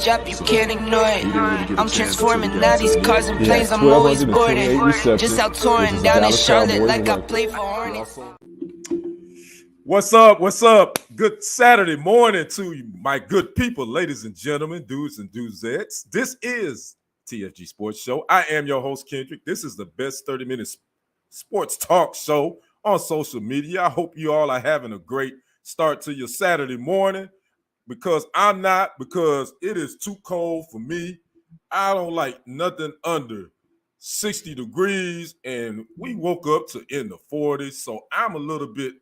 Drop, you can't ignore it. I'm transforming now these cars and planes. I'm always boarding. Just out touring down in Charlotte like I play for Hornets. What's up? What's up? Good Saturday morning to you, my good people, ladies and gentlemen, dudes and dudettes. This is TFG Sports Show. I am your host, Kendrick. This is the best 30-minute sports talk show on social media. I hope you all are having a great start to your Saturday morning. Because I'm not, because it is too cold for me. I don't like nothing under 60 degrees, and we woke up to in the 40s, so I'm a little bit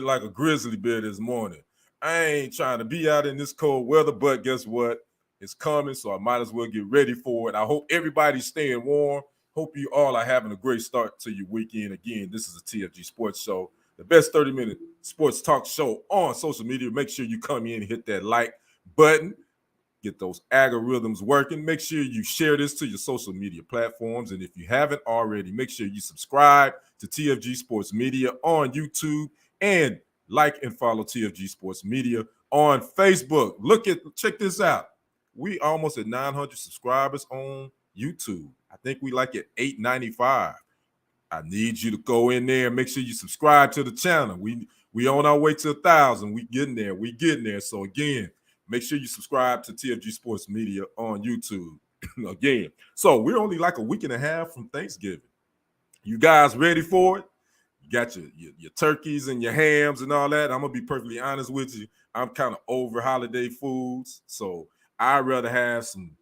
like a grizzly bear this morning. I ain't trying to be out in this cold weather, but guess what? It's coming, so I might as well get ready for it. I hope everybody's staying warm. Hope you all are having a great start to your weekend. Again, this is a TFG Sports Show, the best 30-minute sports talk show on social media. Make sure you come in and hit that like button. Get those algorithms working. Make sure you share this to your social media platforms. And if you haven't already, make sure you subscribe to TFG Sports Media on YouTube and like and follow TFG Sports Media on Facebook. Check this out. We almost at 900 subscribers on YouTube. I think we like at 895. I need you to go in there and make sure you subscribe to the channel. We on our way to 1,000. We getting there. So again, make sure you subscribe to TFG Sports Media on YouTube. Again, so we're only like a week and a half from Thanksgiving. You guys ready for it? You got your turkeys and your hams and all that. I'm gonna be perfectly honest with you. I'm kind of over holiday foods, so I'd rather have some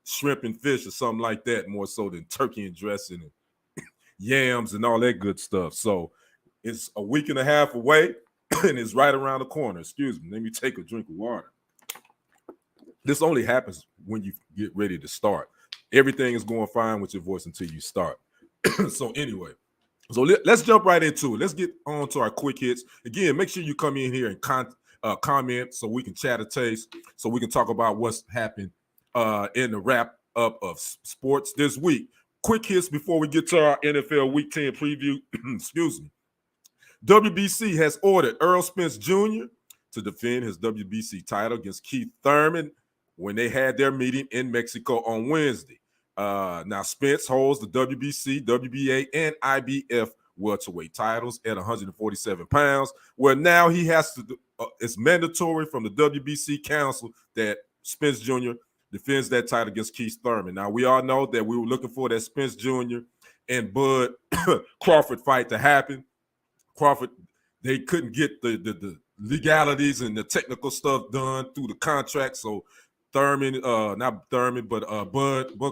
shrimp and fish or something like that more so than turkey and dressing and yams and all that good stuff. So it's a week and a half away and it's right around the corner. Excuse me. Let me take a drink of water. This only happens when you get ready to start. Everything is going fine with your voice until you start. So anyway, let's jump right into it. Let's get on to our quick hits. Again, make sure you come in here and comment so we can chat a taste, so we can talk about what's happened in the wrap up of sports this week. Quick hits before we get to our NFL Week 10 preview. Excuse me. WBC has ordered Earl Spence Jr. to defend his WBC title against Keith Thurman when they had their meeting in Mexico on Wednesday. Now, Spence holds the WBC, WBA, and IBF welterweight titles at 147 pounds, where now he has to it's mandatory from the WBC Council that Spence Jr. defends that title against Keith Thurman. Now, we all know that we were looking for that Spence Jr. and Bud Crawford fight to happen. Crawford, they couldn't get the legalities and the technical stuff done through the contract. So Bud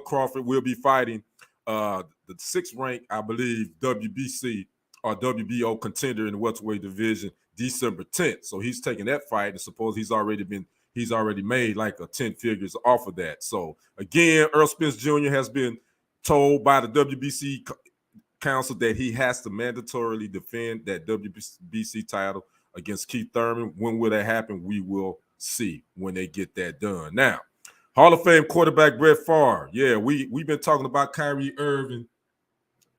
Crawford will be fighting the 6th ranked, I believe, WBC or WBO contender in the welterweight division December 10th. So he's taking that fight, and suppose he's already made like a 10 figures off of that. So again, Earl Spence Jr. has been told by the WBC Council that he has to mandatorily defend that WBC title against Keith Thurman. When will that happen? We will see when they get that done. Now, Hall of Fame quarterback Brett Favre. Yeah, we've been talking about Kyrie Irving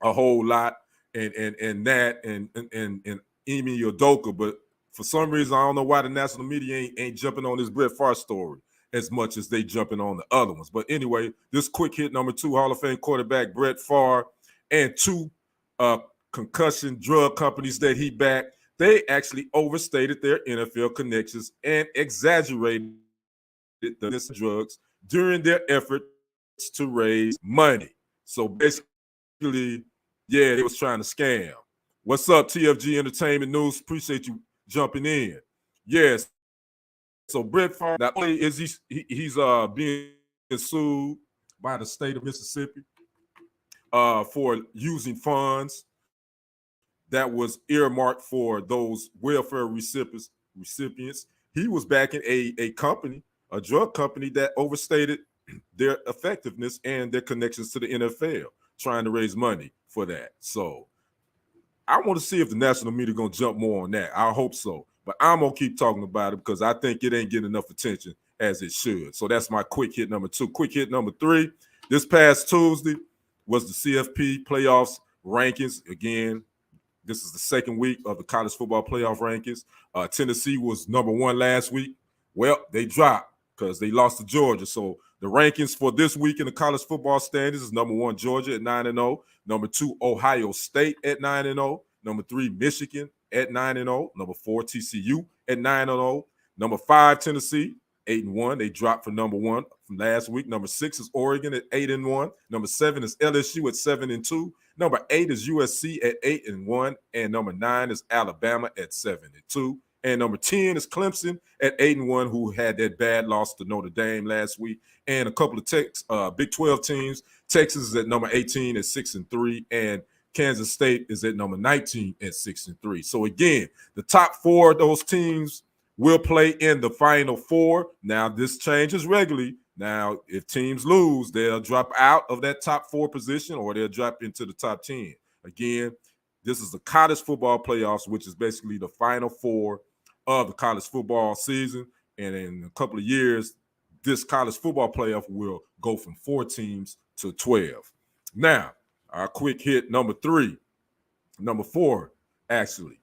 a whole lot and Ime Udoka, but for some reason, I don't know why the national media ain't jumping on this Brett Favre story as much as they jumping on the other ones. But anyway, this quick hit number 2, Hall of Fame quarterback Brett Favre and 2 concussion drug companies that he backed, they actually overstated their NFL connections and exaggerated the drugs during their efforts to raise money. So basically, yeah, they was trying to scam. What's up, TFG Entertainment News? Appreciate you jumping in. Yes. So Brett Favre, not only is he's being sued by the state of Mississippi for using funds that was earmarked for those welfare recipients. He was backing a company, a drug company that overstated their effectiveness and their connections to the NFL, trying to raise money for that. So I want to see if the national media going to jump more on that. I hope so. But I'm going to keep talking about it because I think it ain't getting enough attention as it should. So that's my quick hit number 2. Quick hit number 3. This past Tuesday was the CFP playoffs rankings. Again, this is the second week of the college football playoff rankings. Tennessee was number 1 last week. Well, they dropped because they lost to Georgia. So the rankings for this week in the college football standings is number 1, Georgia at 9-0. Number 2, Ohio State at 9-0. Number 3, Michigan at 9-0. Number 4, TCU at 9-0. Number 5, Tennessee, 8-1. They dropped for number 1 from last week. Number 6 is Oregon at 8-1. Number 7 is LSU at 7-2. Number 8 is USC at 8-1. And number 9 is Alabama at 7-2. And number 10 is Clemson at 8-1, who had that bad loss to Notre Dame last week. And a couple of Big 12 teams. Texas is at number 18 at 6-3. And Kansas State is at number 19 at 6-3. So again, the top 4 of those teams will play in the Final Four. Now, this changes regularly. Now, if teams lose, they'll drop out of that top 4 position or they'll drop into the top 10. Again, this is the college football playoffs, which is basically the Final Four of the college football season. And in a couple of years, this college football playoff will go from 4 teams to 12. Now, our quick hit number 4, actually.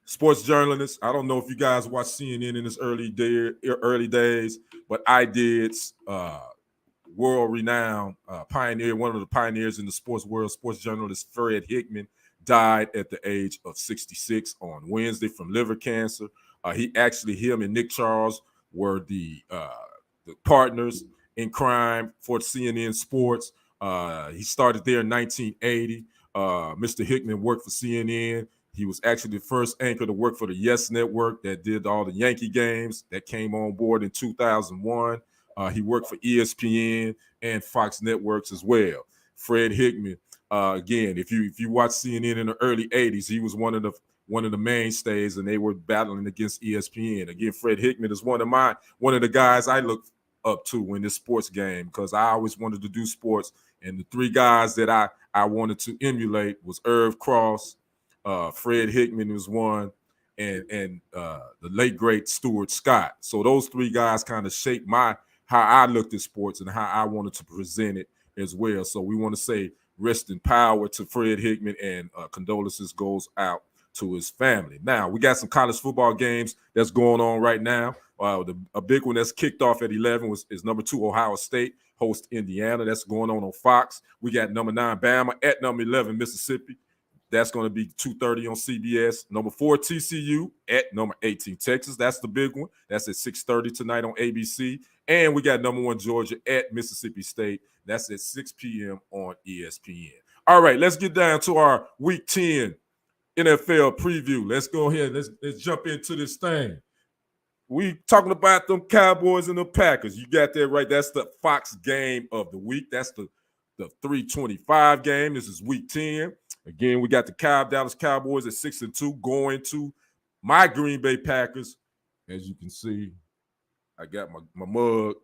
Sports journalist. I don't know if you guys watch CNN in its early days, but I did. World-renowned pioneer, one of the pioneers in the sports world, sports journalist Fred Hickman, died at the age of 66 on Wednesday from liver cancer. Him and Nick Charles were the partners in crime for CNN Sports. He started there in 1980. Mr. Hickman worked for CNN. He was actually the first anchor to work for the Yes Network that did all the Yankee games that came on board in 2001. He worked for ESPN and Fox Networks as well. Fred Hickman, again, if you watch CNN in the early 80s, he was one of the mainstays, and they were battling against ESPN. Again, Fred Hickman is one of the guys I look up to in this sports game because I always wanted to do sports. And the 3 guys that I wanted to emulate was Irv Cross, Fred Hickman was one, and the late great Stuart Scott. So those 3 guys kind of shaped how I looked at sports and how I wanted to present it as well. So we want to say rest in power to Fred Hickman, and condolences goes out to his family. Now, we got some college football games that's going on right now. A big one that's kicked off at 11 is number 2, Ohio State, host Indiana. That's going on Fox. We got number 9, Bama, at number 11, Mississippi. That's going to be 2:30 on CBS. Number 4, TCU, at number 18, Texas. That's the big one. That's at 6:30 tonight on ABC. And we got number 1, Georgia, at Mississippi State. That's at 6 p.m. on ESPN. All right, let's get down to our Week 10 NFL preview. Let's go ahead. Let's jump into this thing. We talking about them Cowboys and the Packers. You got that right. That's the Fox game of the week. That's the 3:25 game. This is Week 10. Again, we got the Dallas Cowboys at 6-2 going to my Green Bay Packers. As you can see, I got my mug.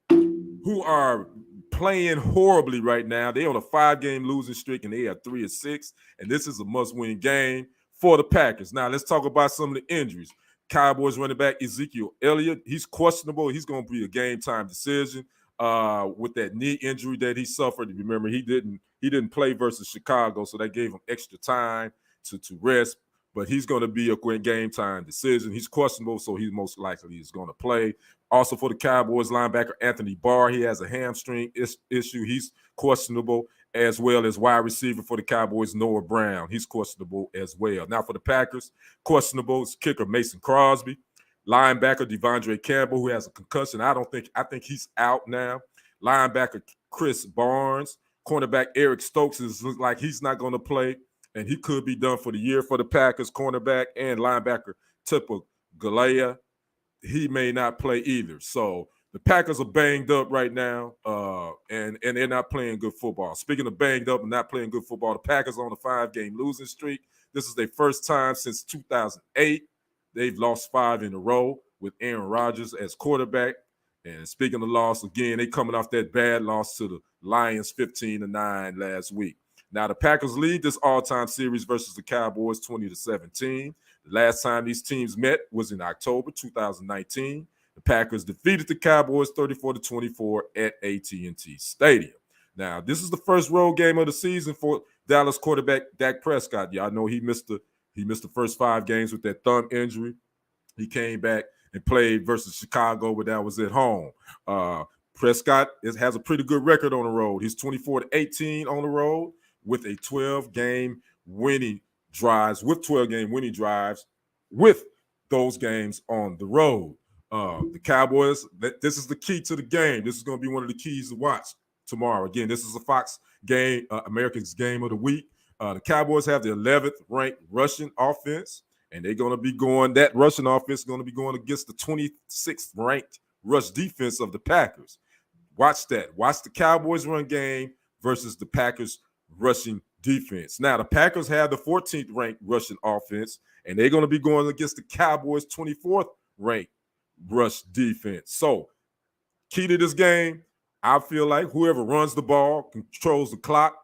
Who are playing horribly right now. They're on a 5-game losing streak, and they are 3-6. And this is a must-win game for the Packers. Now, let's talk about some of the injuries. Cowboys running back Ezekiel Elliott, he's questionable. He's going to be a game-time decision with that knee injury that he suffered. Remember, he didn't play versus Chicago, so that gave him extra time to rest. But he's going to be a game-time decision. He's questionable, so he most likely is going to play. Also for the Cowboys, linebacker Anthony Barr, he has a hamstring issue. He's questionable, as well as wide receiver for the Cowboys, Noah Brown. He's questionable as well. Now for the Packers, questionable is kicker Mason Crosby. Linebacker Devondre Campbell, who has a concussion. I think he's out now. Linebacker Chris Barnes. Cornerback Eric Stokes looks like he's not going to play, and he could be done for the year for the Packers. Cornerback and linebacker Tipper Galea, he may not play either. So the Packers are banged up right now, and they're not playing good football. Speaking of banged up and not playing good football, the Packers are on a 5-game losing streak. This is their first time since 2008. They've lost 5 in a row with Aaron Rodgers as quarterback. And speaking of loss, again, they coming off that bad loss to the Lions 15-9 last week. Now, the Packers lead this all-time series versus the Cowboys 20-17. The last time these teams met was in October 2019. The Packers defeated the Cowboys 34-24 at AT&T Stadium. Now, this is the first road game of the season for Dallas quarterback Dak Prescott. Y'all know he missed the first 5 games with that thumb injury. He came back and played versus Chicago, but that was at home. Prescott has a pretty good record on the road. He's 24-18 on the road with a 12-game winning drives, with those games on the road. The Cowboys, this is the key to the game. This is going to be one of the keys to watch tomorrow. Again, this is a Fox game, America's game of the week. The Cowboys have the 11th ranked rushing offense, and they're going to be that rushing offense is going to be going against the 26th ranked rush defense of the Packers. Watch that. Watch the Cowboys run game versus the Packers rushing defense. Now, the Packers have the 14th ranked rushing offense, and they're going to be going against the Cowboys' 24th ranked rush defense. So, key to this game, I feel like whoever runs the ball, controls the clock,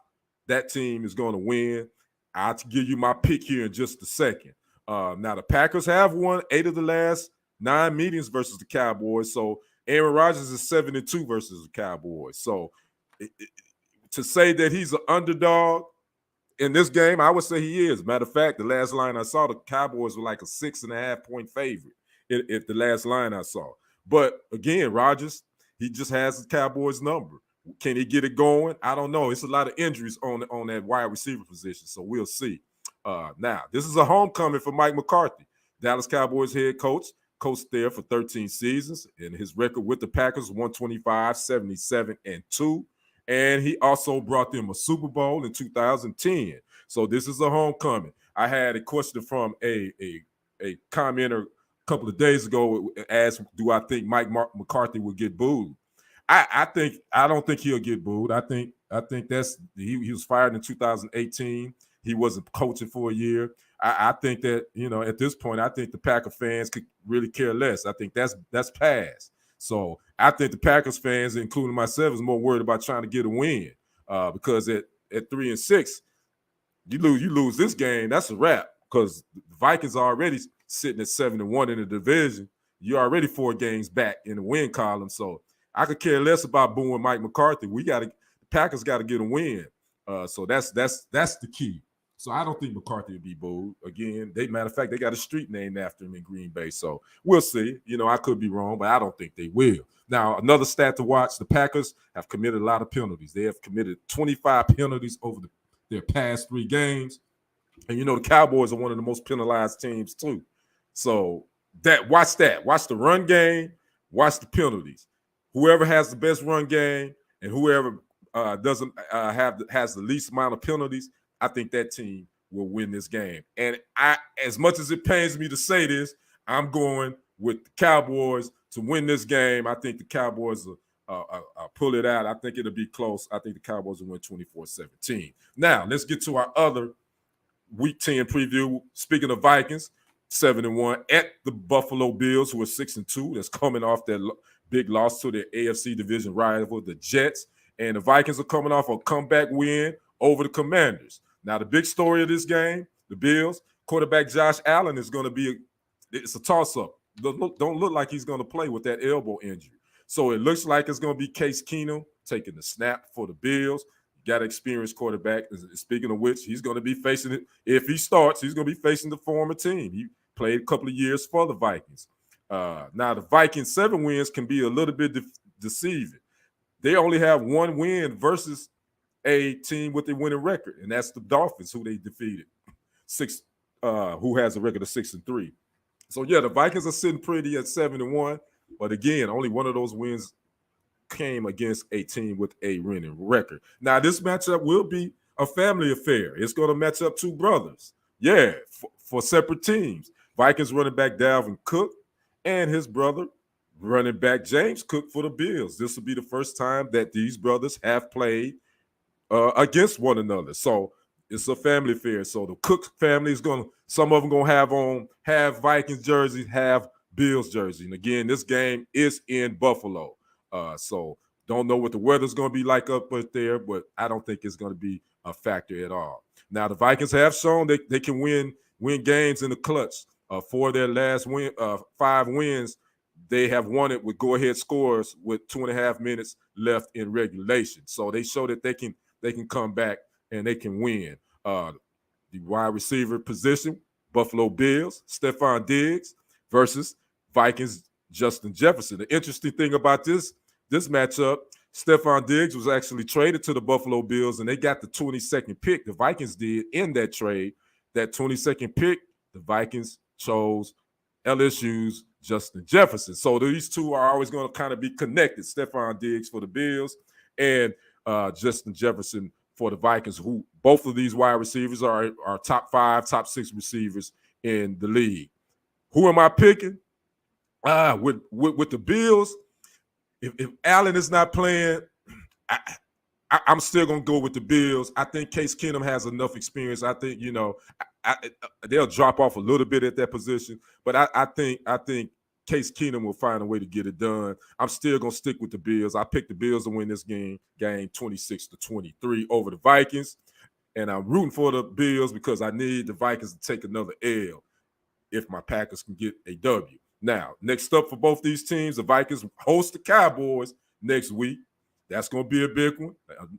that team is going to win. I'll give you my pick here in just a second. Now, the Packers have won 8 of the last 9 meetings versus the Cowboys. So, Aaron Rodgers is 7-2 versus the Cowboys. So, to say that he's an underdog in this game, I would say he is. Matter of fact, the last line I saw, the Cowboys were like a 6.5-point favorite if the last line I saw. But, again, Rodgers, he just has the Cowboys number. Can he get it going? I don't know. It's a lot of injuries on that wide receiver position, so we'll see. Now, this is a homecoming for Mike McCarthy, Dallas Cowboys head coach, coached there for 13 seasons, and his record with the Packers, 125, 77, and 2. And he also brought them a Super Bowl in 2010. So this is a homecoming. I had a question from a commenter a couple of days ago, asked, do I think Mike McCarthy will get booed? I don't think he'll get booed. I think that's he was fired in 2018. He wasn't coaching for a year. I think that, at this point, I think the Packer fans could really care less. I think that's past. So I think the Packers fans, including myself, is more worried about trying to get a win because at 3-6, you lose this game, that's a wrap because the Vikings are already sitting at 7-1 in the division. You're already 4 games back in the win column. So I could care less about booing Mike McCarthy. The Packers got to get a win. So that's the key. So I don't think McCarthy will be booed. Again, matter of fact, they got a street named after him in Green Bay. So we'll see. I could be wrong, but I don't think they will. Now, another stat to watch, the Packers have committed a lot of penalties. They have committed 25 penalties over their past 3 games. And, the Cowboys are one of the most penalized teams too. So watch that. Watch the run game. Watch the penalties. Whoever has the best run game and whoever doesn't has the least amount of penalties, I think that team will win this game. And as much as it pains me to say this, I'm going with the Cowboys to win this game. I think the Cowboys will pull it out. I think it'll be close. I think the Cowboys will win 24-17. Now, let's get to our other Week 10 preview. Speaking of Vikings, 7-1 at the Buffalo Bills, who are 6-2. That's coming off that big loss to their AFC division rival, the Jets. And the Vikings are coming off a comeback win over the Commanders. Now, the big story of this game, the Bills, quarterback Josh Allen is going to be it's a toss-up. Don't look like he's going to play with that elbow injury. So it looks like it's going to be Case Keenum taking the snap for the Bills. Got an experienced quarterback. Speaking of which, he's going to be facing it. If he starts, he's going to be facing the former team. He played a couple of years for the Vikings. Now, the Vikings' 7 wins can be a little bit deceiving. They only have 1 win versus a team with a winning record, and that's the Dolphins, who they defeated, who has a record of 6-3. So yeah, the Vikings are sitting pretty at 7-1, but again, only one of those wins came against a team with a winning record. Now, this matchup will be a family affair. It's going to match up 2 brothers, for separate teams. Vikings running back Dalvin Cook and his brother running back James Cook for the Bills. This will be the first time that these brothers have played against one another. So it's a family affair. So the Cook family is some of them going to have Vikings jerseys, have Bills jersey. And again, this game is in Buffalo. So Don't know what the weather's going to be like up there, but I don't think it's going to be a factor at all. Now, the Vikings have shown they can win games in the clutch. For their last 5 wins, they have won it with go-ahead scores with 2.5 minutes left in regulation. So they show that they can come back and they can win. The wide receiver position, Buffalo Bills, Stephon Diggs versus Vikings, Justin Jefferson. The interesting thing about this matchup, Stephon Diggs was actually traded to the Buffalo Bills, and they got the 22nd pick. The Vikings did in that trade. That 22nd pick, the Vikings chose LSU's Justin Jefferson. So these two are always going to kind of be connected. Stephon Diggs for the Bills and Justin Jefferson for the Vikings, who both of these wide receivers are top 5, top 6 receivers in the league. Who am I picking? With the Bills, if Allen is not playing, I'm still going to go with the Bills. I think Case Keenum has enough experience. I think, they'll drop off a little bit at that position, but I think Case Keenum will find a way to get it done. I'm still going to stick with the Bills. I picked the Bills to win this game 26-23 over the Vikings, and I'm rooting for the Bills because I need the Vikings to take another L if my Packers can get a W. Now, next up for both these teams, the Vikings host the Cowboys next week. That's going to be a big one,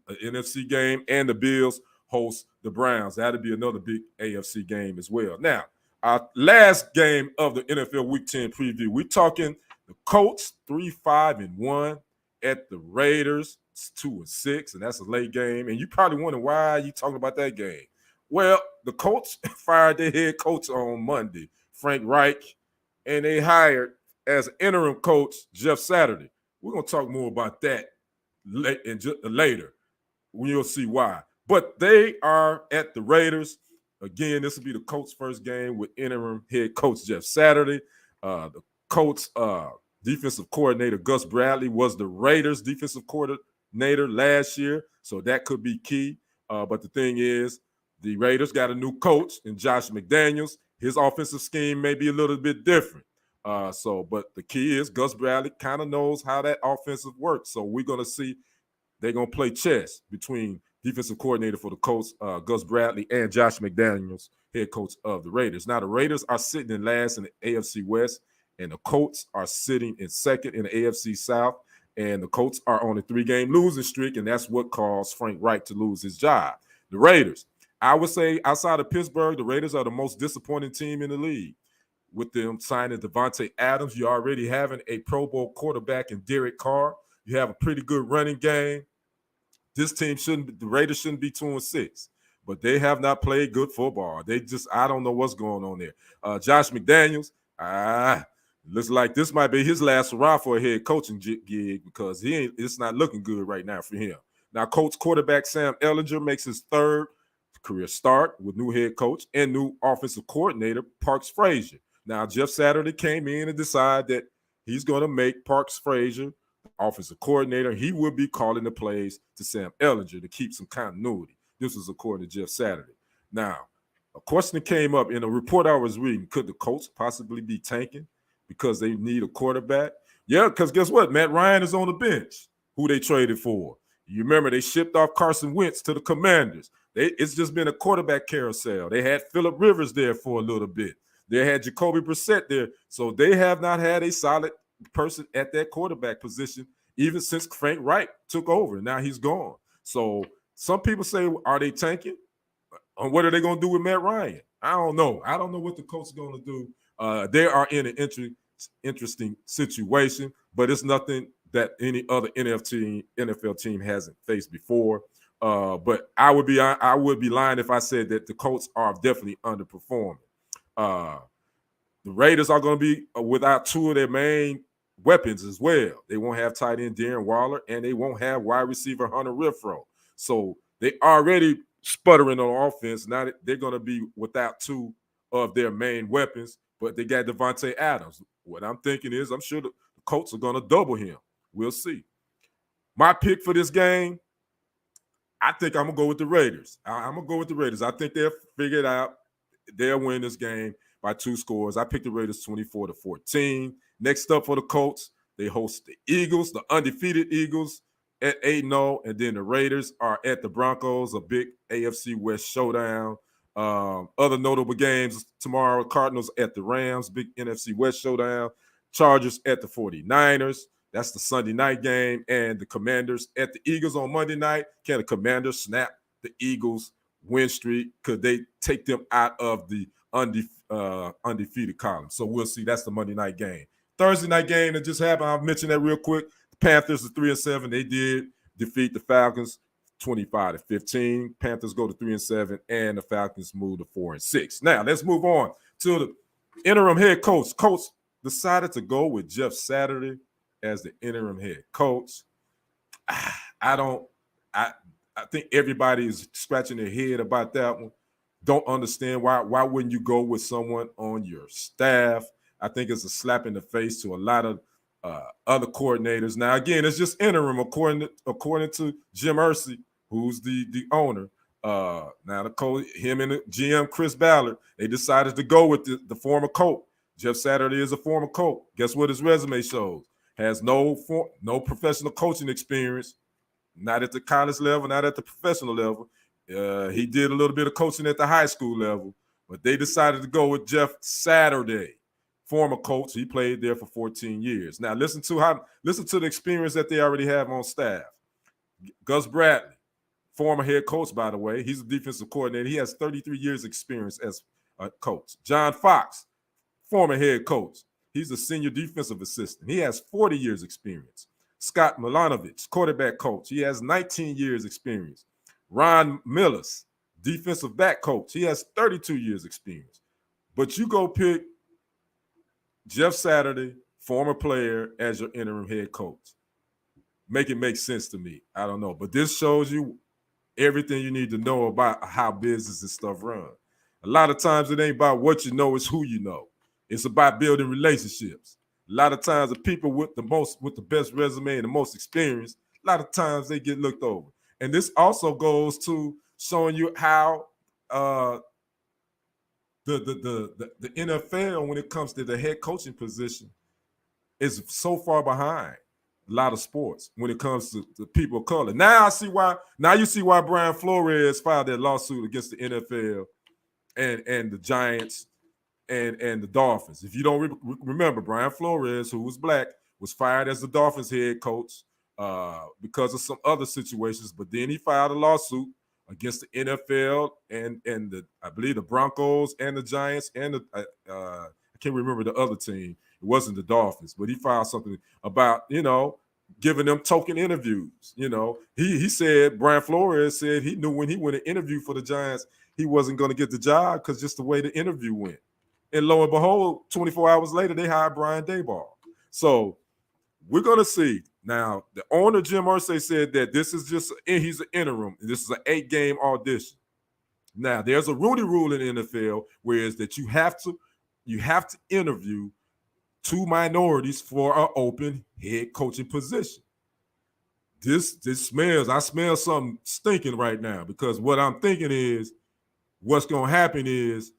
an NFC game, and the Bills host the Browns. That'll be another big AFC game as well. Now, our last game of the NFL Week 10 preview, we're talking the Colts 3-5-1 at the Raiders 2-6, and that's a late game. And you probably wonder why you talking about that game. Well, the Colts fired their head coach on Monday, Frank Reich, and they hired as interim coach Jeff Saturday. We're going to talk more about that later. You'll see why. But they are at the Raiders. Again, this will be the Colts' first game with interim head coach Jeff Saturday. The Colts defensive coordinator Gus Bradley was the Raiders' defensive coordinator last year, so that could be key. But the thing is, the Raiders got a new coach in Josh McDaniels. His offensive scheme may be a little bit different. But the key is Gus Bradley kind of knows how that offensive works. So we're going to see they're going to play chess between defensive coordinator for the Colts, Gus Bradley, and Josh McDaniels, head coach of the Raiders. Now, the Raiders are sitting in last in the AFC West, and the Colts are sitting in second in the AFC South. And the Colts are on a 3-game losing streak, and that's what caused Frank Reich to lose his job. The Raiders, I would say outside of Pittsburgh, the Raiders are the most disappointing team in the league. With them signing Devontae Adams, you're already having a Pro Bowl quarterback in Derek Carr. You have a pretty good running game. This team the Raiders shouldn't be 2-6, but they have not played good football. I don't know what's going on there. Josh McDaniels, looks like this might be his last hurrah for a head coaching gig because it's not looking good right now for him. Now, Colts quarterback Sam Ehlinger makes his third career start with new head coach and new offensive coordinator Parks Frazier. Now, Jeff Saturday came in and decided that he's going to make Parks Frazier offensive coordinator. He will be calling the plays to Sam Ehlinger to keep some continuity. This was according to Jeff Saturday. Now, a question that came up in a report I was reading, could the Colts possibly be tanking because they need a quarterback? Yeah, because guess what? Matt Ryan is on the bench, who they traded for. You remember they shipped off Carson Wentz to the Commanders. It's just been a quarterback carousel. They had Phillip Rivers there for a little bit. They had Jacoby Brissett there. So they have not had a solid person at that quarterback position even since Frank Reich took over. Now he's gone. So some people say, are they tanking? What are they going to do with Matt Ryan? I don't know. I don't know what the coach is going to do. They are in an interesting situation, but it's nothing that any other NFL team hasn't faced before. But I would be lying if I said that the Colts are definitely underperforming. The Raiders are going to be without two of their main weapons as well. They won't have tight end Darren Waller, and they won't have wide receiver Hunter Renfrow. So they already sputtering on offense. Now they're going to be without two of their main weapons, but they got Devontae Adams. What I'm thinking is I'm sure the Colts are going to double him. We'll see. My pick for this game, I think I'm going to go with the Raiders. I'm going to go with the Raiders. I think they'll figure it out. They'll win this game by 2 scores. I picked the Raiders 24-14. Next up for the Colts, they host the Eagles, the undefeated Eagles. at 8-0, and then the Raiders are at the Broncos, a big AFC West showdown. Other notable games tomorrow: Cardinals at the Rams, big NFC West showdown. Chargers at the 49ers. That's the Sunday night game. And the Commanders at the Eagles on Monday night. Can the Commanders snap the Eagles' win streak? Could they take them out of the undefeated column? So we'll see. That's the Monday night game. Thursday night game that just happened, I'll mention that real quick. The Panthers are 3-7. They did defeat the Falcons 25-15. Panthers go to 3-7, and the Falcons move to 4-6. Now let's move on to the interim head coach. Coach decided to go with Jeff Saturday as the interim head coach. I think everybody is scratching their head about that one. Don't understand why wouldn't you go with someone on your staff? I think it's a slap in the face to a lot of other coordinators. Now, again, it's just interim according to Jim Irsay, who's the owner. Now, the coach, him and the GM Chris Ballard, they decided to go with the former coach. Jeff Saturday is a former coach. Guess what his resume shows? Has no professional coaching experience, not at the college level, not at the professional level. He did a little bit of coaching at the high school level, but they decided to go with Jeff Saturday, former coach. He played there for 14 years. Now, listen to the experience that they already have on staff. Gus Bradley, former head coach, by the way. He's a defensive coordinator. He has 33 years experience as a coach. John Fox, former head coach. He's a senior defensive assistant. He has 40 years experience. Scott Milanovich, quarterback coach. He has 19 years experience. Ron Millis, defensive back coach. He has 32 years experience. But you go pick Jeff Saturday, former player, as your interim head coach. Make it make sense to me. I don't know. But this shows you everything you need to know about how business and stuff run. A lot of times it ain't about what you know, it's who you know. It's about building relationships. A lot of times the people with the best resume and the most experience, a lot of times they get looked over. And this also goes to showing you how the NFL, when it comes to the head coaching position, is so far behind a lot of sports when it comes to people of color. Now you see why Brian Flores filed that lawsuit against the NFL and the Giants and the Dolphins. If you don't remember, Brian Flores, who was black, was fired as the Dolphins head coach because of some other situations, but then he filed a lawsuit against the NFL and I believe the Broncos and the Giants and I can't remember the other team. It wasn't the Dolphins, but he filed something about, giving them token interviews. He said, Brian Flores said he knew when he went to interview for the Giants, he wasn't going to get the job because just the way the interview went. And lo and behold, 24 hours later, they hired Brian Daboll. So we're going to see. Now, the owner, Jim Irsay, said that this is he's an interim. This is an 8-game audition. Now, there's a Rooney Rule in the NFL, whereas that you have to interview 2 minorities for an open head coaching position. This smells. I smell something stinking right now, because what I'm thinking is what's going to happen is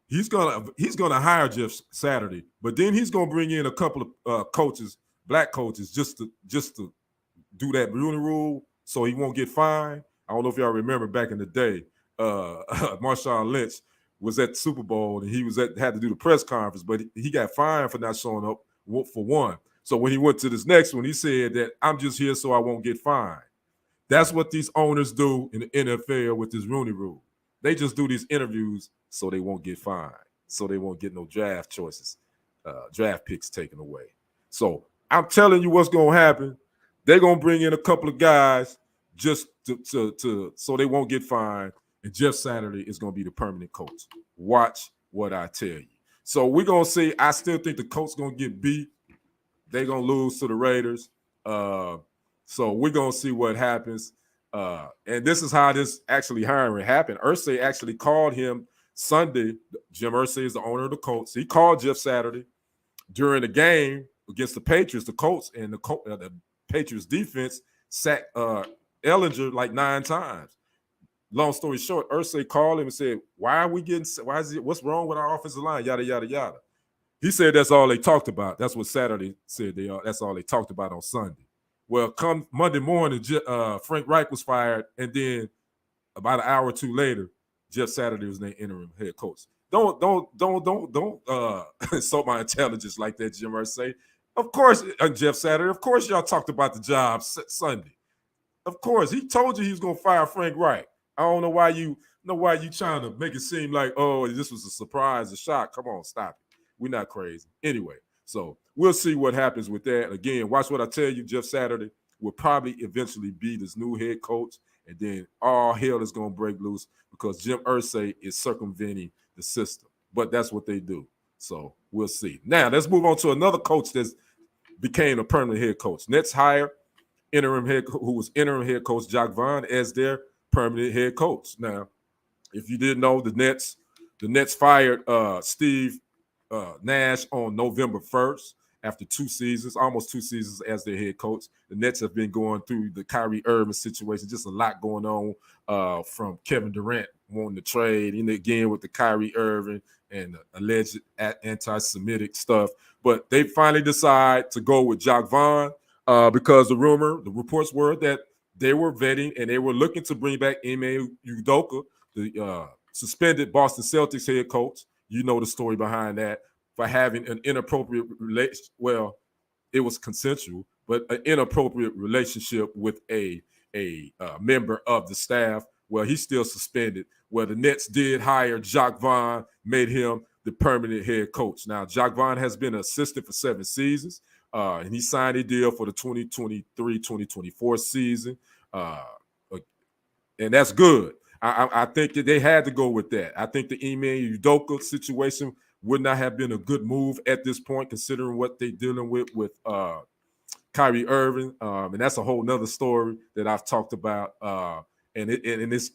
he's gonna hire Jeff Saturday, but then he's gonna bring in a couple of coaches, black coaches, just to do that Rooney Rule, so he won't get fined. I don't know if y'all remember back in the day, Marshawn Lynch was at the Super Bowl and he had to do the press conference, but he got fined for not showing up for one. So when he went to this next one, he said that I'm just here so I won't get fined. That's what these owners do in the NFL with this Rooney Rule. They just do these interviews so they won't get fined, so they won't get no draft choices, draft picks taken away. So I'm telling you what's going to happen. They're going to bring in a couple of guys just to so they won't get fined, and Jeff Saturday is going to be the permanent coach. Watch what I tell you. So we're going to see. I still think the coach's going to get beat. They're going to lose to the Raiders. So we're going to see what happens. And this is how this actually hiring happened. Irsay actually called him Sunday. Jim Irsay is the owner of the Colts. He called Jeff Saturday during the game against the Patriots. The Colts and the Patriots defense sacked Ellinger like 9 times. Long story short, Irsay called him and said, what's wrong with our offensive line? Yada, yada, yada. He said that's all they talked about. That's what Saturday said. That's all they talked about on Sunday. Well, come Monday morning, Frank Reich was fired, and then about an hour or two later, Jeff Saturday was named interim head coach. Don't insult my intelligence like that, Jim Irsay. Of course, Jeff Saturday. Of course, y'all talked about the job Sunday. Of course, he told you he was gonna fire Frank Reich. I don't know why you trying to make it seem like, oh, this was a surprise, a shock. Come on, stop it. We're not crazy. Anyway, so we'll see what happens with that. Again, watch what I tell you. Jeff Saturday will probably eventually be this new head coach, and then all hell is gonna break loose because Jim Irsay is circumventing the system. But that's what they do. So we'll see. Now let's move on to another coach that became a permanent head coach. Nets hire who was interim head coach Jacque Vaughn as their permanent head coach. Now, if you didn't know, the Nets fired Steve Nash on November 1st after almost two seasons as their head coach. The Nets have been going through the Kyrie Irving situation, just a lot going on from Kevin Durant wanting to trade, and again with the Kyrie Irving and alleged anti-Semitic stuff. But they finally decide to go with Jacque Vaughn because the reports were that they were vetting and they were looking to bring back Ime Udoka, the suspended Boston Celtics head coach. You know the story behind that, for having an inappropriate relation. Well, it was consensual, but an inappropriate relationship with a member of the staff. Well, he's still suspended. Well, the Nets did hire Jacque Vaughn, made him the permanent head coach. Now, Jacque Vaughn has been an assistant for 7 seasons, and he signed a deal for the 2023-2024 season, and that's good. I think that they had to go with that. I think the Ime Udoka situation would not have been a good move at this point, considering what they're dealing with Kyrie Irving, and that's a whole nother story that I've talked about. And it's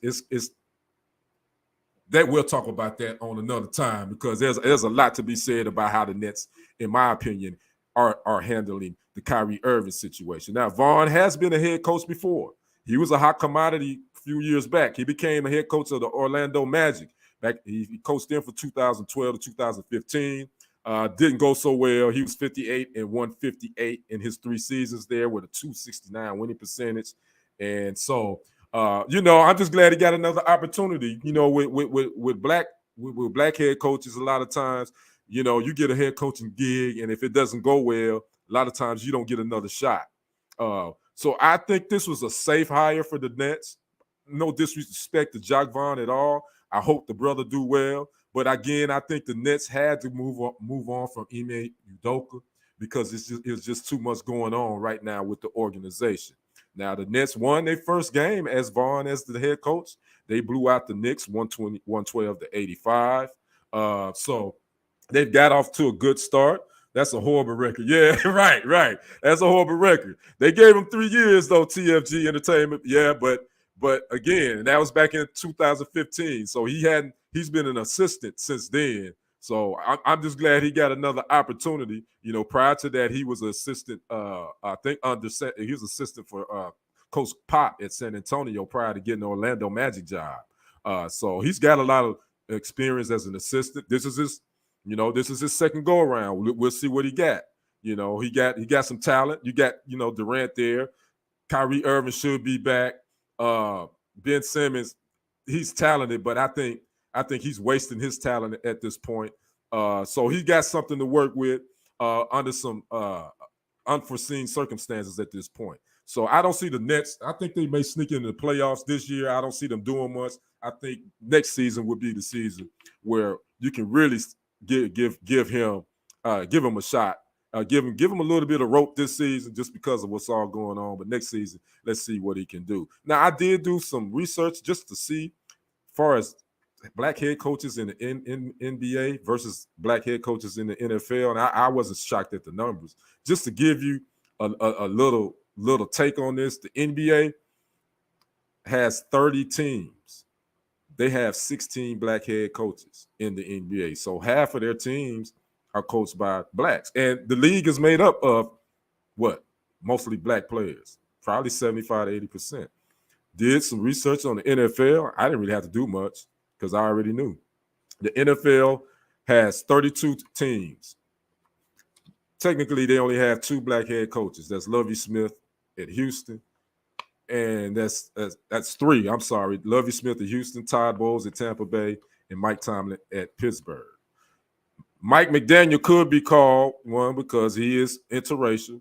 that we'll talk about that on another time, because there's a lot to be said about how the Nets, in my opinion, are handling the Kyrie Irving situation. Now, Vaughn has been a head coach before. He was a hot commodity a few years back. He became a head coach of the Orlando Magic. He coached them from 2012 to 2015. Didn't go so well. He was 58 and 158 in his 3 seasons there with a 269 winning percentage. And so, I'm just glad he got another opportunity. With black head coaches, a lot of times, you get a head coaching gig, and if it doesn't go well, a lot of times you don't get another shot. So I think this was a safe hire for the Nets. No disrespect to Jacque Vaughn at all. I hope the brother do well. But again, I think the Nets had to move on from Ime Udoka because it's just too much going on right now with the organization. Now, the Nets won their first game as Vaughn as the head coach. They blew out the Knicks 112 to 85. So they've got off to a good start. That's a horrible record. Yeah, right. That's a horrible record. They gave him 3 years, though, TFG Entertainment. Yeah, but again, that was back in 2015. So he's been an assistant since then. So I'm just glad he got another opportunity. Prior to that, he was an assistant. I think he was assistant for Coach Pop at San Antonio prior to getting the Orlando Magic job. So he's got a lot of experience as an assistant. This is his second go around. We'll see what he got. He got some talent. You got Durant there. Kyrie Irving should be back. Ben Simmons, he's talented, but I think he's wasting his talent at this point. So he got something to work with under some unforeseen circumstances at this point. So I don't see the Nets. I think they may sneak into the playoffs this year. I don't see them doing much. I think next season would be the season where you can really give him a shot. Give him a little bit of rope this season just because of what's all going on. But next season, let's see what he can do. Now, I did do some research just to see, as far as black head coaches in the NBA versus black head coaches in the NFL, and I wasn't shocked at the numbers. Just to give you a little take on this, the NBA has 30 teams. They have 16 black head coaches in the NBA. So half of their teams are coached by blacks. And the league is made up of what? Mostly black players, probably 75 to 80%. Did some research on the NFL. I didn't really have to do much because I already knew. The NFL has 32 teams. Technically, they only have 2 black head coaches. That's Lovie Smith at Houston. And that's 3. I'm sorry. Lovie Smith at Houston, Todd Bowles at Tampa Bay, and Mike Tomlin at Pittsburgh. Mike McDaniel could be called one because he is interracial.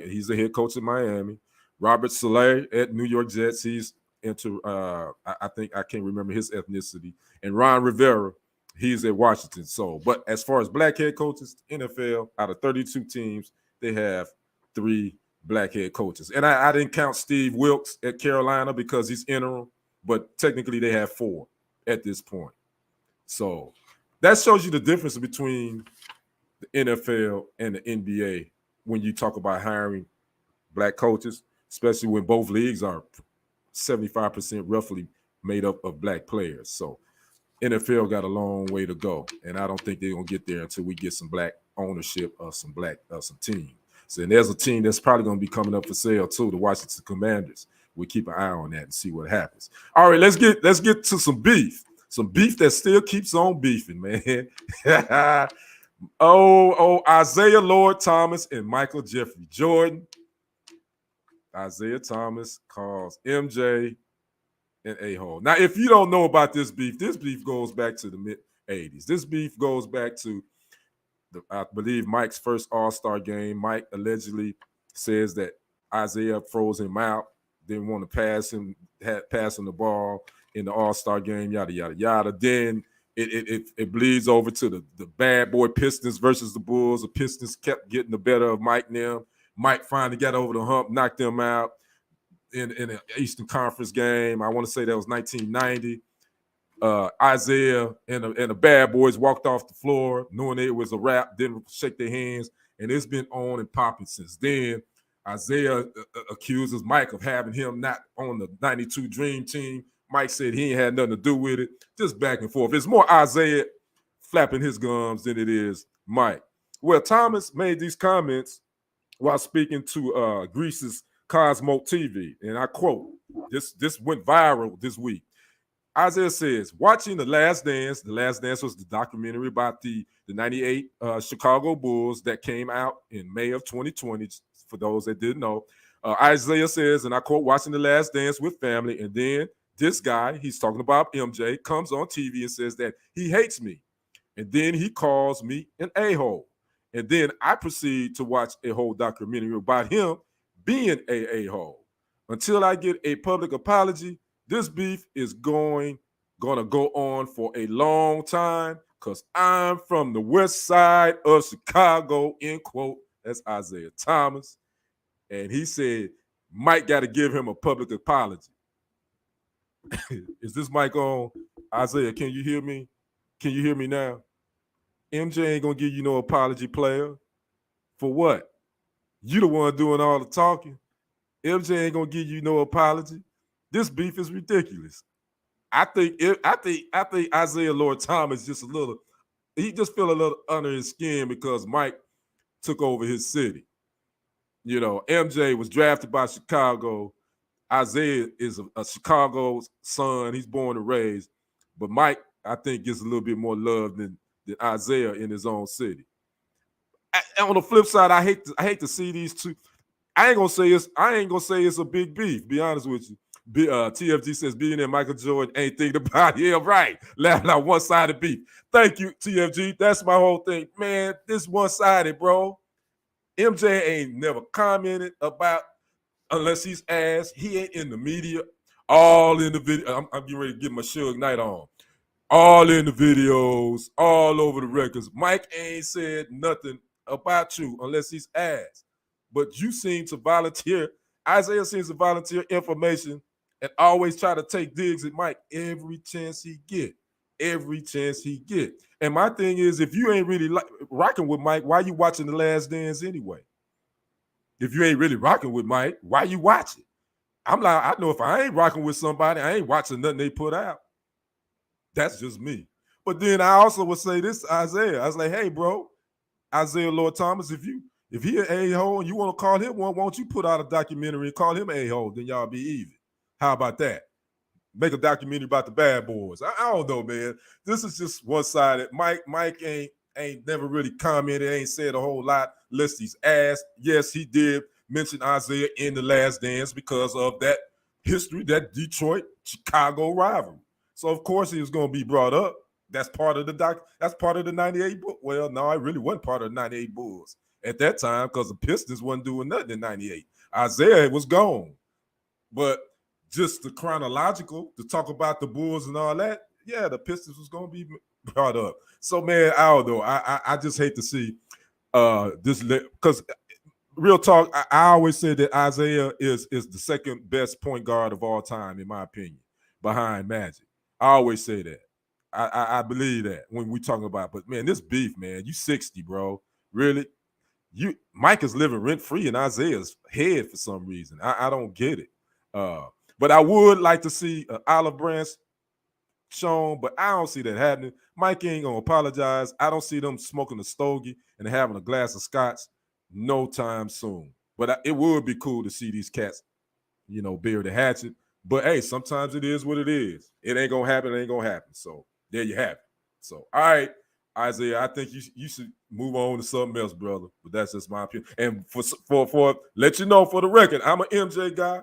He's the head coach in Miami. Robert Saleh at New York Jets. He's I think I can't remember his ethnicity. And Ron Rivera, he's at Washington. So, but as far as black head coaches, NFL, out of 32 teams, they have 3 black head coaches. And I didn't count Steve Wilkes at Carolina because he's interim, but technically they have 4 at this point. So that shows you the difference between the NFL and the NBA when you talk about hiring black coaches, especially when both leagues are 75% roughly made up of black players. So NFL got a long way to go, and I don't think they're gonna get there until we get some black ownership of some team. So, and there's a team that's probably gonna be coming up for sale too, the Washington Commanders. We'll keep an eye on that and see what happens. All right, let's get to some beef that still keeps on beefing, man. Isaiah Lord Thomas and Michael Jeffrey Jordan. Isaiah Thomas calls MJ an a-hole. Now, if you don't know about this beef goes back to the mid-'80s. This beef goes back to, I believe, Mike's first All-Star game. Mike allegedly says that Isaiah froze him out, didn't want to pass him the ball in the All-Star game, yada, yada, yada. Then it bleeds over to the bad boy Pistons versus the Bulls. The Pistons kept getting the better of Mike and them. Mike finally got over the hump, knocked them out in an Eastern Conference game. I want to say that was 1990. Isaiah and the bad boys walked off the floor knowing it was a wrap, didn't shake their hands, and it's been on and popping since then. Isaiah accuses Mike of having him not on the 92 Dream Team. Mike said he ain't had nothing to do with it. Just back and forth. It's more Isaiah flapping his gums than it is Mike. Well, Thomas made these comments while speaking to Greece's Cosmo TV, and I quote, this went viral this week. Isaiah says, watching The Last Dance was the documentary about the 98 Chicago Bulls that came out in May of 2020, for those that didn't know. Isaiah says, and I quote, watching The Last Dance with family, and then this guy, he's talking about MJ, comes on TV and says that he hates me, and then he calls me an a-hole. And then I proceed to watch a whole documentary about him being a a-hole. Until I get a public apology, this beef is gonna go on for a long time because I'm from the west side of Chicago, end quote. That's Isaiah Thomas. And he said Mike got to give him a public apology. Is this mic on? Isaiah, can you hear me? Can you hear me now? MJ ain't gonna give you no apology, player. For what? You the one doing all the talking. MJ ain't gonna give you no apology. This beef is ridiculous. I think Isaiah Lord Thomas just he just feel a little under his skin because Mike took over his city. You know, MJ was drafted by Chicago. Isaiah is a Chicago son. He's born and raised. But Mike, I think, gets a little bit more love than Isaiah in his own city. And on the flip side, I hate to see these two. I ain't gonna say it's a big beef. Be honest with you. TFG says billionaire Michael Jordan ain't thinking about it. Yeah, right. Laughing at one-sided beef. Thank you, TFG. That's my whole thing, man. This one-sided, bro. MJ ain't never commented about unless he's asked. He ain't in the media. All in the video. I'm getting ready to get my Suge Knight on. All in the videos, all over the records. Mike ain't said nothing about you unless he's asked. But you seem to volunteer. Isaiah seems to volunteer information and always try to take digs at Mike every chance he get. Every chance he get. And my thing is, if you ain't really rocking with Mike, why you watching The Last Dance anyway? If you ain't really rocking with Mike, why you watching? I'm like, I know if I ain't rocking with somebody, I ain't watching nothing they put out. That's just me. But then I also would say this to Isaiah. I was like, hey, bro, Isaiah Lord Thomas, if he an a-hole and you want to call him one, why don't you put out a documentary and call him an a-hole? Then y'all be even. How about that? Make a documentary about the bad boys. I don't know, man. This is just one-sided. Mike ain't never really commented, ain't said a whole lot unless he's asked. Yes, he did mention Isaiah in The Last Dance because of that history, that Detroit-Chicago rivalry. So of course he was going to be brought up. That's part of that's part of the 98 Bulls. Well, no, it really wasn't part of the 98 Bulls at that time because the Pistons wasn't doing nothing in 98. Isaiah was gone. But just the chronological, to talk about the Bulls and all that, yeah, the Pistons was going to be brought up. So, man, Aldo, I just hate to see this, because real talk, I always said that Isaiah is the second best point guard of all time, in my opinion, behind Magic. I always say that. I believe that when we talking about, but man, this beef, man, you 60, bro. Really? Mike is living rent-free in Isaiah's head for some reason. I don't get it. But I would like to see olive branch shown, but I don't see that happening. Mike ain't gonna apologize. I don't see them smoking a stogie and having a glass of scotch no time soon. But it would be cool to see these cats, bury the hatchet. But hey, sometimes it is what it is. It ain't gonna happen. It ain't gonna happen. So there you have it. So all right, Isaiah, I think you should move on to something else, brother. But that's just my opinion. And for let you know, for the record, I'm an MJ guy.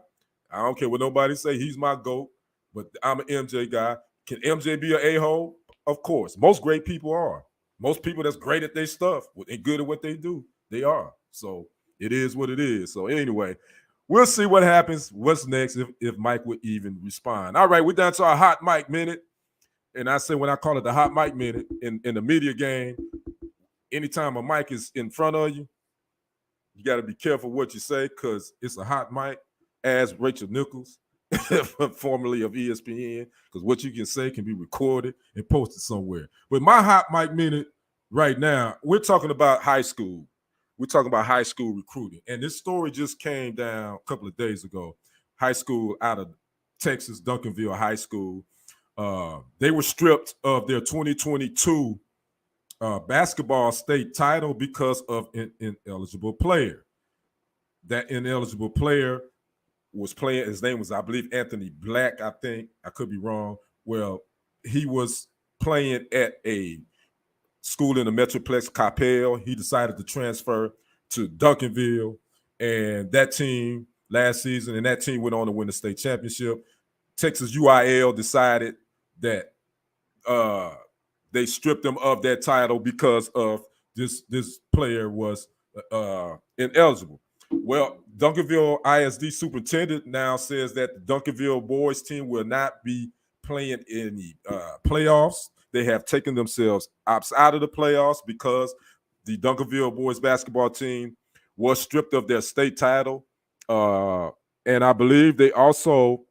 I don't care what nobody say. He's my GOAT. But I'm an MJ guy. Can MJ be an a-hole? Of course. Most great people are. Most people that's great at their stuff and good at what they do, they are. So it is what it is. So anyway, we'll see what happens. What's next if Mike would even respond. All right, we're down to our hot mic minute. And I say when I call it the hot mic minute in the media game, anytime a mic is in front of you, you got to be careful what you say because it's a hot mic, as Rachel Nichols, formerly of ESPN, because what you can say can be recorded and posted somewhere. But my hot mic minute right now, we're talking about high school. We're talking about high school recruiting. And this story just came down a couple of days ago. High school out of Texas, Duncanville High School. They were stripped of their 2022 basketball state title because of an ineligible player. That ineligible player was playing, his name was, I believe, Anthony Black, I think. I could be wrong. Well, he was playing at a school in the Metroplex, Coppell. He decided to transfer to Duncanville, and that team last season, and that team went on to win the state championship. Texas UIL decided that they stripped them of that title because of this player was ineligible. Well, Duncanville ISD superintendent now says that the Duncanville boys team will not be playing in the playoffs. They have taken themselves out of the playoffs because the Duncanville boys basketball team was stripped of their state title. And I believe they also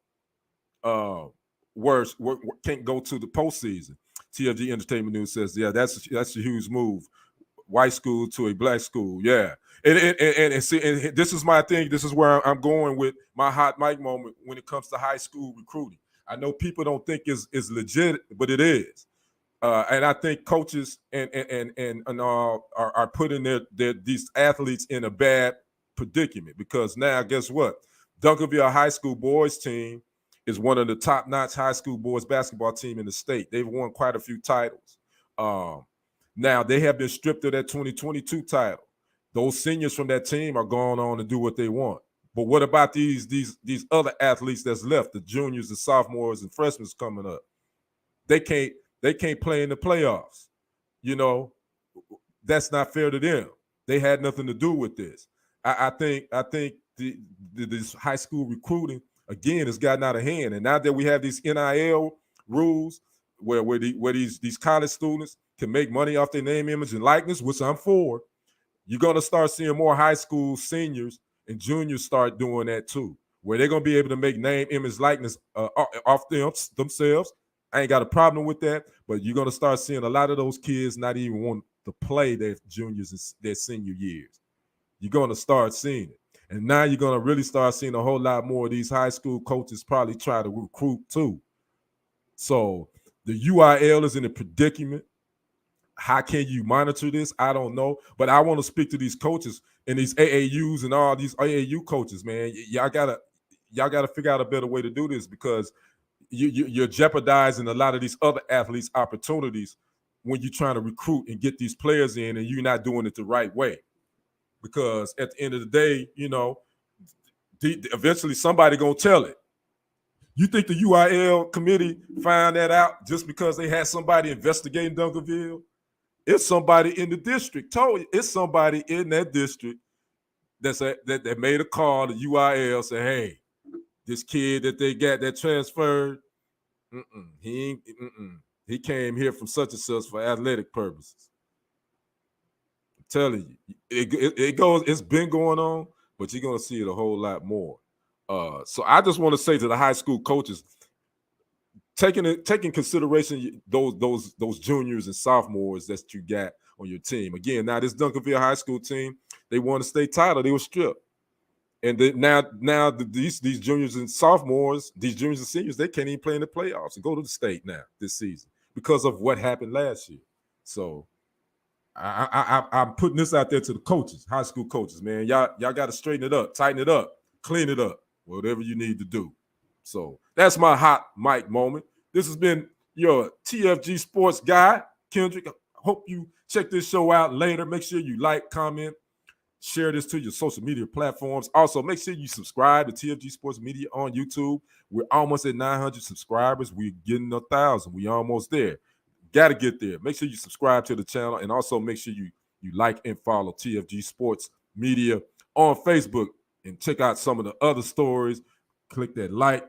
can't go to the postseason. TFG Entertainment News says, yeah, that's a huge move. White school to a black school, yeah. And see, and this is my thing. This is where I'm going with my hot mic moment when it comes to high school recruiting. I know people don't think it's legit, but it is. And I think coaches and are putting these athletes in a bad predicament because now, guess what? Duncanville High School boys team is one of the top-notch high school boys basketball team in the state. They've won quite a few titles. Now, they have been stripped of that 2022 title. Those seniors from that team are going on to do what they want. But what about these other athletes that's left, the juniors, the sophomores, and freshmen coming up? They can't play in the playoffs. That's not fair to them. They had nothing to do with this. I think this high school recruiting, again, has gotten out of hand. And now that we have these NIL rules where these college students can make money off their name, image, and likeness, which I'm for, you're going to start seeing more high school seniors and juniors start doing that too, where they're going to be able to make name, image, likeness off themselves. I ain't got a problem with that, but you're going to start seeing a lot of those kids not even want to play their juniors and their senior years. You're going to start seeing it. And now you're going to really start seeing a whole lot more of these high school coaches probably try to recruit too. So the UIL is in a predicament. How can you monitor this? I don't know. But I want to speak to these coaches and these AAUs and all these AAU coaches, man. Y'all gotta figure out a better way to do this because you're jeopardizing a lot of these other athletes' opportunities when you're trying to recruit and get these players in and you're not doing it the right way. Because at the end of the day, Eventually somebody gonna tell it. You think the UIL committee found that out just because they had somebody investigating Duncanville? It's somebody in the district told you. It's somebody in that district that made a call to UIL, say, hey, this kid that they got that transferred, he came here from such and such for athletic purposes. I'm telling you, it's been going on, but you're gonna see it a whole lot more. So I just want to say to the high school coaches, taking consideration those juniors and sophomores that you got on your team. Again, now this Duncanville High School team, they won the state title. They were stripped, and now these juniors and sophomores, these juniors and seniors, they can't even play in the playoffs and go to the state now this season because of what happened last year. So I'm putting this out there to the coaches, high school coaches, man. Y'all got to straighten it up, tighten it up, clean it up, whatever you need to do. So that's my hot mic moment. This has been your TFG Sports Guy, Kendrick. I hope you check this show out later. Make sure you like, comment, share this to your social media platforms. Also, make sure you subscribe to TFG Sports Media on YouTube. We're almost at 900 subscribers. We're getting 1,000. We're almost there. Got to get there. Make sure you subscribe to the channel, and also make sure you like and follow TFG Sports Media on Facebook, and check out some of the other stories. Click that like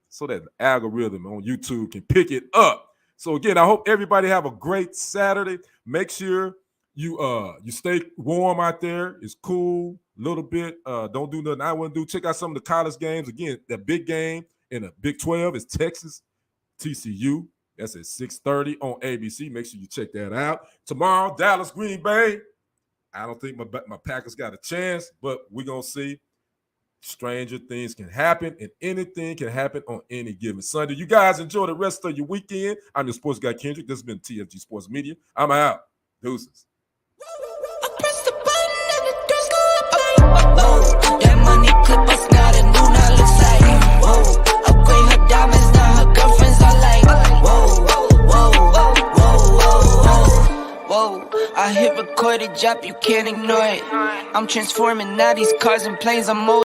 so that the algorithm on YouTube can pick it up. So again, I hope everybody have a great Saturday. Make sure you stay warm out there. It's cool a little bit. Don't do nothing I wouldn't do. Check out some of the college games. Again, that big game in the Big 12 is Texas TCU. That's at 6:30 on ABC. Make sure you check that out. Tomorrow, Dallas, Green Bay. I don't think my Packers got a chance, but we're going to see. Stranger things can happen, and anything can happen on any given Sunday. You guys enjoy the rest of your weekend. I'm your sports guy, Kendrick. This has been TFG Sports Media. I'm out. Deuces. That money clip us now, the new now looks like, whoa. Upgrade her diamonds, now her girlfriends are like, whoa. I hit recorded, drop, you can't ignore it. I'm transforming now these cars and planes, I'm